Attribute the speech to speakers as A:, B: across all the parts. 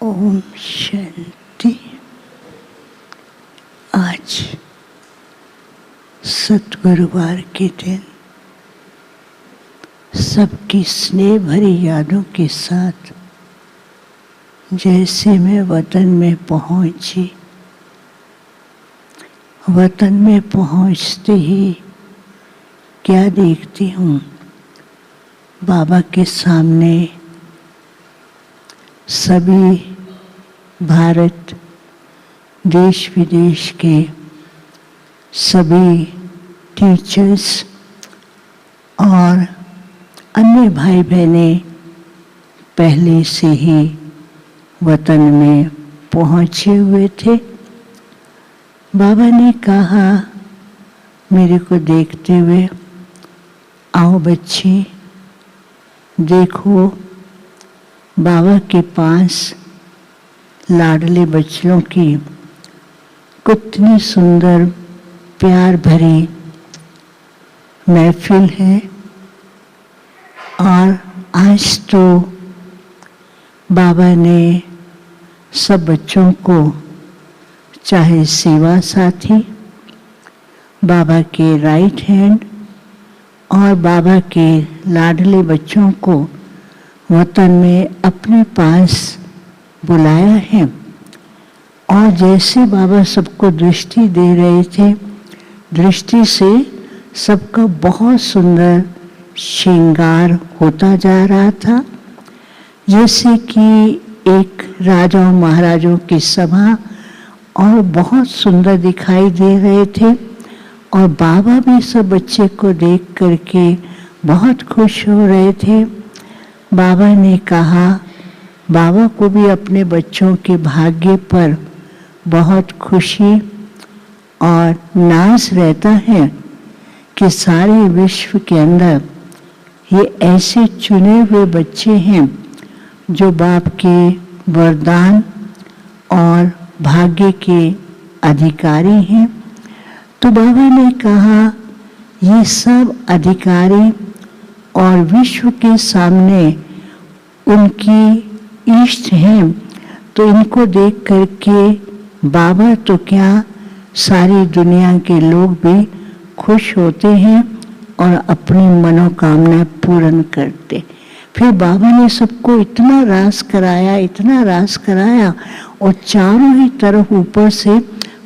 A: ओम शांति। आज सतगुरुवार के दिन सबकी स्नेह भरी यादों के साथ जैसे मैं वतन में पहुंची, वतन में पहुंचते ही क्या देखती हूँ, बाबा के सामने सभी भारत देश विदेश के सभी टीचर्स और अन्य भाई बहने पहले से ही वतन में पहुँचे हुए थे। बाबा ने कहा मेरे को देखते हुए, आओ बच्चे देखो, बाबा के पास लाडले बच्चों की कितनी सुंदर प्यार भरी महफिल है। और आज तो बाबा ने सब बच्चों को, चाहे सेवा साथी, बाबा के राइट हैंड और बाबा के लाडले बच्चों को वतन में अपने पास बुलाया है। और जैसे बाबा सबको दृष्टि दे रहे थे, दृष्टि से सबका बहुत सुंदर श्रृंगार होता जा रहा था, जैसे कि एक राजाओं महाराजों की सभा, और बहुत सुंदर दिखाई दे रहे थे। और बाबा भी सब बच्चे को देख करके बहुत खुश हो रहे थे। बाबा ने कहा, बाबा को भी अपने बच्चों के भाग्य पर बहुत खुशी और नाज रहता है कि सारे विश्व के अंदर ये ऐसे चुने हुए बच्चे हैं जो बाप के वरदान और भाग्य के अधिकारी हैं। तो बाबा ने कहा, ये सब अधिकारी और विश्व के सामने उनकी इष्ट हैं, तो इनको देख करके बाबा तो क्या, सारी दुनिया के लोग भी खुश होते हैं और अपनी मनोकामना पूर्ण करते। फिर बाबा ने सबको इतना रास कराया, इतना रास कराया, और चारों ही तरफ ऊपर से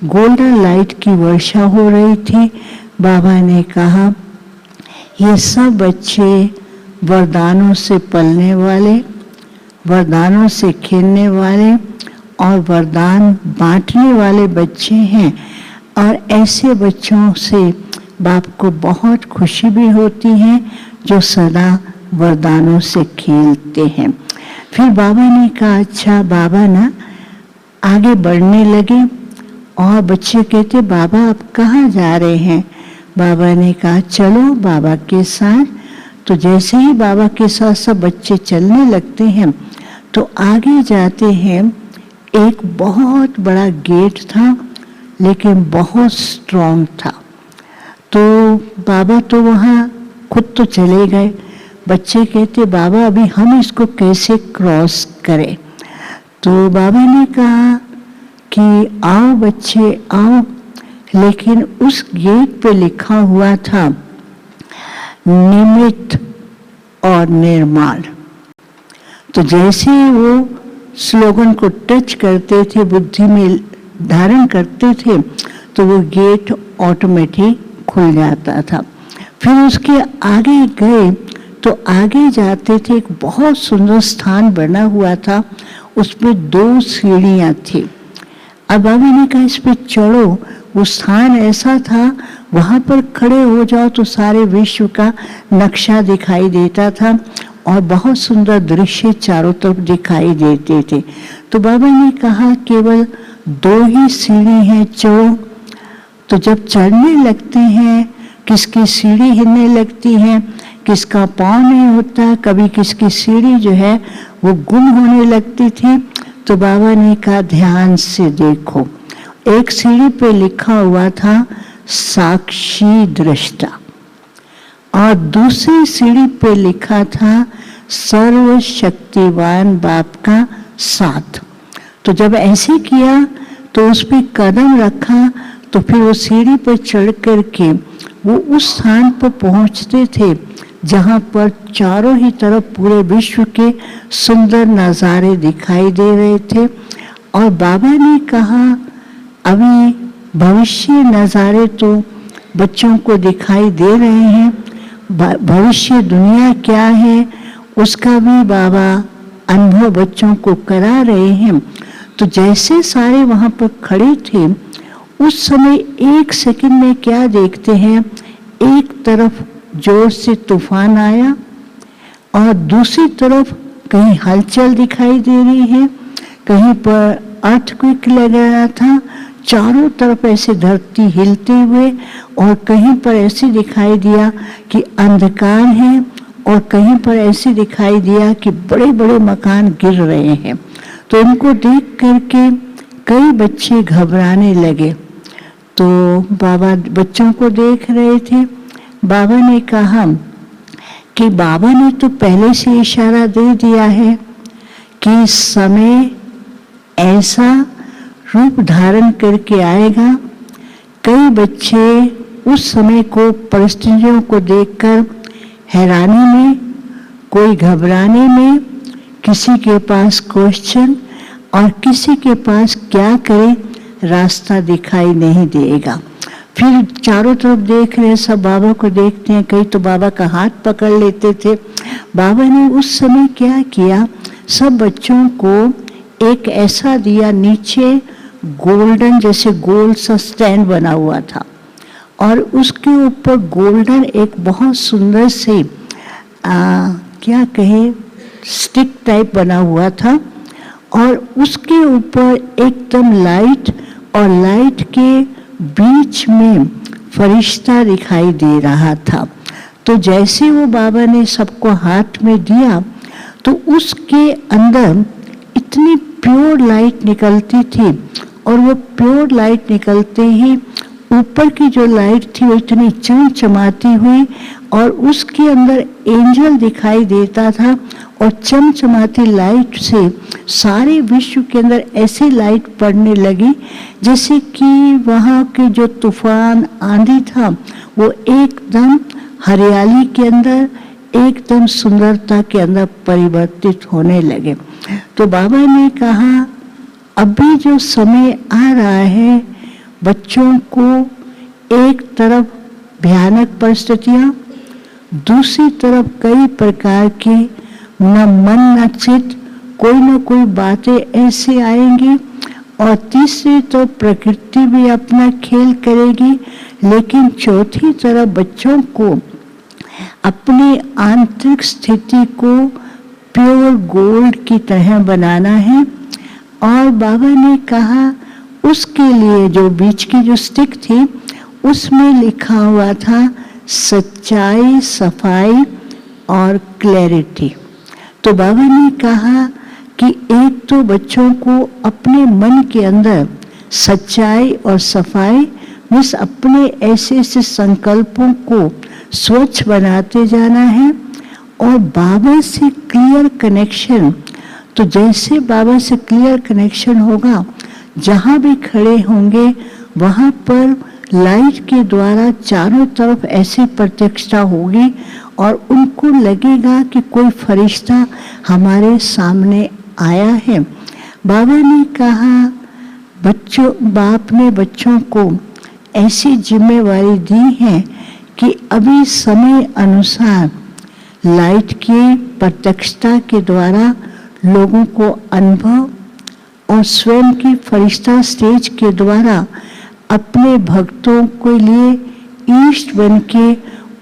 A: गोल्डन लाइट की वर्षा हो रही थी। बाबा ने कहा, ये सब बच्चे वरदानों से पलने वाले, वरदानों से खेलने वाले और वरदान बांटने वाले बच्चे हैं। और ऐसे बच्चों से बाप को बहुत खुशी भी होती है जो सदा वरदानों से खेलते हैं। फिर बाबा ने कहा, अच्छा बाबा ना आगे बढ़ने लगे। और बच्चे कहते, बाबा आप कहाँ जा रहे हैं? बाबा ने कहा, चलो बाबा के साथ। तो जैसे ही बाबा के साथ सब बच्चे चलने लगते हैं तो आगे जाते हैं। एक बहुत बड़ा गेट था, लेकिन बहुत स्ट्रॉन्ग था। तो बाबा तो वहाँ खुद तो चले गए। बच्चे कहते, बाबा अभी हम इसको कैसे क्रॉस करें? तो बाबा ने कहा कि आओ बच्चे आओ। लेकिन उस गेट पे लिखा हुआ था निमित्त और निर्माण। तो जैसे वो स्लोगन को टच करते थे, बुद्धि में धारण करते थे, तो वो गेट ऑटोमेटिक खुल जाता था। फिर उसके आगे गए तो आगे जाते थे, एक बहुत सुंदर स्थान बना हुआ था, उसमें 2 सीढ़ियाँ थी। अब बाबा ने कहा, इस पे चढ़ो। वो स्थान ऐसा था, वहाँ पर खड़े हो जाओ तो सारे विश्व का नक्शा दिखाई देता था और बहुत सुंदर दृश्य चारों तरफ दिखाई देते थे। तो बाबा ने कहा, केवल 2 ही सीढ़ी हैं, चढ़ो। तो जब चढ़ने लगते हैं, किसकी सीढ़ी हिलने लगती है, किसका पाँव नहीं होता, कभी किसकी सीढ़ी जो है वो गुम होने लगती थी। तो बाबा ने कहा, ध्यान से देखो। एक सीढ़ी पे लिखा हुआ था साक्षी दृष्टा, और दूसरी सीढ़ी पे लिखा था सर्वशक्तिवान बाप का साथ। तो जब ऐसे किया तो उस पर कदम रखा तो फिर वो सीढ़ी पर चढ़ करके वो उस स्थान पर पहुंचते थे जहाँ पर चारों ही तरफ पूरे विश्व के सुंदर नज़ारे दिखाई दे रहे थे। और बाबा ने कहा अभी भविष्य नज़ारे तो बच्चों को दिखाई दे रहे हैं, भविष्य दुनिया क्या है उसका भी बाबा अनुभव बच्चों को करा रहे हैं। तो जैसे सारे वहाँ पर खड़े थे उस समय एक सेकंड में क्या देखते हैं, एक तरफ जोर से तूफान आया और दूसरी तरफ कहीं हलचल दिखाई दे रही है, कहीं पर अर्थक्वेक लग रहा था, चारों तरफ ऐसे धरती हिलते हुए, और कहीं पर ऐसे दिखाई दिया कि अंधकार है और कहीं पर ऐसे दिखाई दिया कि बड़े बड़े मकान गिर रहे हैं। तो इनको देख करके कई बच्चे घबराने लगे। तो बाबा बच्चों को देख रहे थे। बाबा ने कहा कि बाबा ने तो पहले से इशारा दे दिया है कि समय ऐसा रूप धारण करके आएगा। कई बच्चे उस समय को परिस्थितियों को देखकर हैरानी में, कोई घबराने में, किसी के पास क्वेश्चन और किसी के पास क्या करे रास्ता दिखाई नहीं देगा। फिर चारों तरफ देख रहे, सब बाबा को देखते हैं, कई तो बाबा का हाथ पकड़ लेते थे। बाबा ने उस समय क्या किया, सब बच्चों को एक ऐसा दिया, नीचे गोल्डन जैसे गोल सा स्टैंड बना हुआ था और उसके ऊपर गोल्डन एक बहुत सुंदर से क्या कहे स्टिक टाइप बना हुआ था और उसके ऊपर एकदम लाइट और लाइट के बीच में फरिश्ता दिखाई दे रहा था। तो जैसे वो बाबा ने सबको हाथ में दिया तो उसके अंदर इतनी प्योर लाइट निकलती थी और वो प्योर लाइट निकलते ही ऊपर की जो लाइट थी वो इतनी चमचमाती हुई और उसके अंदर एंजल दिखाई देता था और चमचमाती लाइट से सारे विश्व के अंदर ऐसी लाइट पड़ने लगी जैसे कि वहाँ के जो तूफान आंधी था वो एकदम हरियाली के अंदर, एकदम सुंदरता के अंदर परिवर्तित होने लगे। तो बाबा ने कहा अभी जो समय आ रहा है, बच्चों को एक तरफ भयानक परिस्थितियाँ, दूसरी तरफ कई प्रकार की न मन न चित कोई न कोई बातें ऐसे आएंगी और तीसरी तो प्रकृति भी अपना खेल करेगी, लेकिन चौथी तरफ बच्चों को अपनी आंतरिक स्थिति को प्योर गोल्ड की तरह बनाना है। और बाबा ने कहा उसके लिए जो बीच की जो स्टिक थी उसमें लिखा हुआ था सच्चाई, सफाई और क्लैरिटी। तो बाबा ने कहा कि एक तो बच्चों को अपने मन के अंदर सच्चाई और सफाई बस अपने ऐसे ऐसे संकल्पों को स्वच्छ बनाते जाना है और बाबा से क्लियर कनेक्शन। तो जैसे बाबा से क्लियर कनेक्शन होगा, जहाँ भी खड़े होंगे वहाँ पर लाइट के द्वारा चारों तरफ ऐसी प्रत्यक्षता होगी और उनको लगेगा कि कोई फरिश्ता हमारे सामने आया है। बाबा ने कहा बच्चों, बाप ने बच्चों को ऐसी जिम्मेवारी दी है कि अभी समय अनुसार लाइट की प्रत्यक्षता के द्वारा लोगों को अनुभव और स्वयं की फरिश्ता स्टेज के द्वारा अपने भक्तों के लिए ईष्ट बन के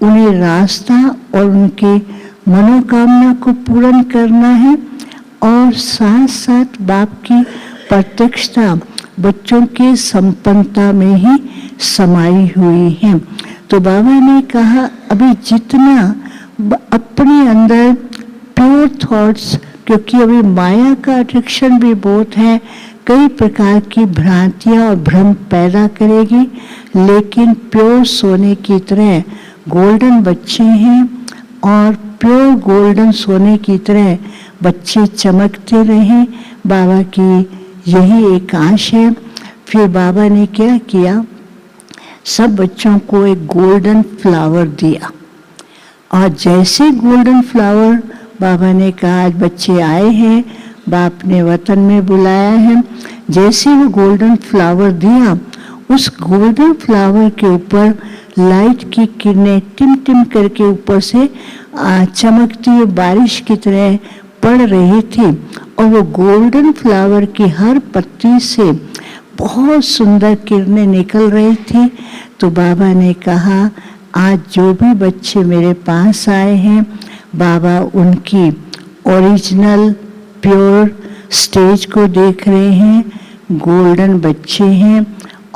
A: उन्हें रास्ता और उनके मनोकामना को पूर्ण करना है और साथ साथ बाप की प्रत्यक्षता बच्चों के संपन्नता में ही समाई हुई है। तो बाबा ने कहा अभी जितना अपने अंदर प्योर थॉट्स, क्योंकि अभी माया का अट्रैक्शन भी बहुत है, कई प्रकार की भ्रांतियाँ और भ्रम पैदा करेगी, लेकिन प्योर सोने की तरह गोल्डन बच्चे हैं और प्योर गोल्डन सोने की तरह बच्चे चमकते रहें, बाबा की यही एक आश है। फिर बाबा ने क्या किया, सब बच्चों को एक गोल्डन फ्लावर दिया, और जैसे गोल्डन फ्लावर बाबा ने कहा आज बच्चे आए हैं, बाप ने वतन में बुलाया है, जैसे वो गोल्डन फ्लावर दिया, उस गोल्डन फ्लावर के ऊपर लाइट की किरणें टिम टिम करके ऊपर से चमकती हुई बारिश की तरह पड़ रही थी, और वो गोल्डन फ्लावर की हर पत्ती से बहुत सुंदर किरणें निकल रही थी। तो बाबा ने कहा आज जो भी बच्चे मेरे पास आए हैं, बाबा उनकी ओरिजिनल प्योर स्टेज को देख रहे हैं, गोल्डन बच्चे हैं,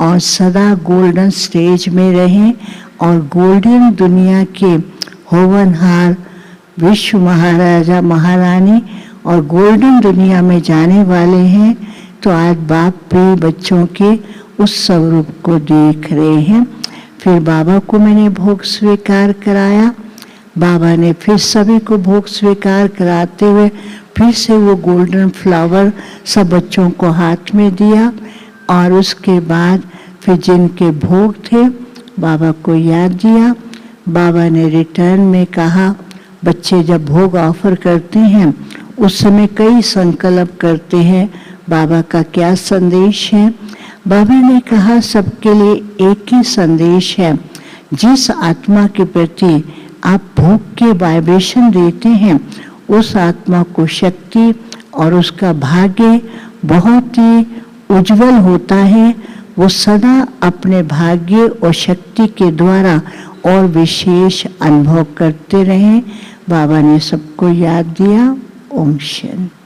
A: और सदा गोल्डन स्टेज में रहें, और गोल्डन दुनिया के होवनहार विश्व महाराजा महारानी और गोल्डन दुनिया में जाने वाले हैं। तो आज बाप भी बच्चों के उस स्वरूप को देख रहे हैं। फिर बाबा को मैंने भोग स्वीकार कराया, बाबा ने फिर सभी को भोग स्वीकार कराते हुए फिर से वो गोल्डन फ्लावर सब बच्चों को हाथ में दिया, और उसके बाद फिर जिनके भोग थे बाबा को याद दिया। बाबा ने रिटर्न में कहा बच्चे जब भोग ऑफर करते हैं उस समय कई संकल्प करते हैं, बाबा का क्या संदेश है। बाबा ने कहा सबके लिए एक ही संदेश है, जिस आत्मा के प्रति आप भोग के वाइब्रेशन देते हैं उस आत्मा को शक्ति और उसका भाग्य बहुत ही उज्जवल होता है। वो सदा अपने भाग्य और शक्ति के द्वारा और विशेष अनुभव करते रहें। बाबा ने सबको याद दिया। ओम शांति।